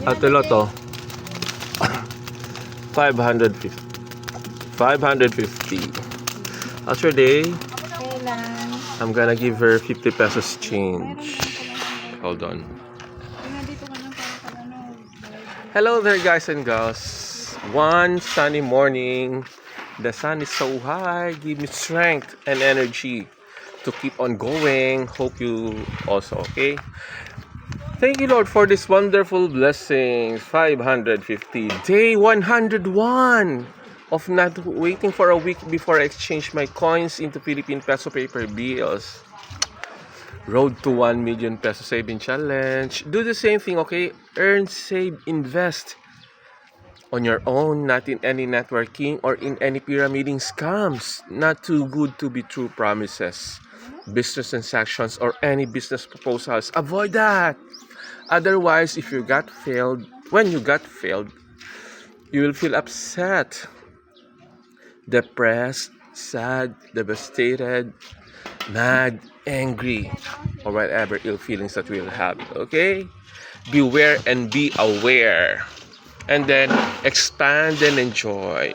Ate Loto, 550. 550. How's your day? Okay lang. I'm gonna give her 50 pesos change. Hold on. Dito ka lang para pag ano. Hello there, guys and gals. One sunny morning. The sun is so high. Give me strength and energy to keep on going. Hope you also okay. Thank you, Lord, for this wonderful blessings. 550. Day 101 of not waiting for a week before I exchange my coins into Philippine peso paper bills. Road to 1 million peso saving challenge. Do the same thing, okay? Earn, save, invest on your own, not in any networking or in any pyramiding scams. Not too good to be true promises, business transactions, or any business proposals. Avoid that. Otherwise, if you got failed, when you got failed, you will feel upset, depressed, sad, devastated, mad, angry, or whatever ill feelings that we'll have. Okay? Beware and be aware. And then expand and enjoy.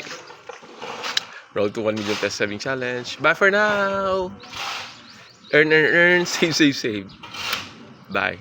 Road to 1 million peso saving challenge. Bye for now. Earn, earn, earn. Save, save, save. Bye.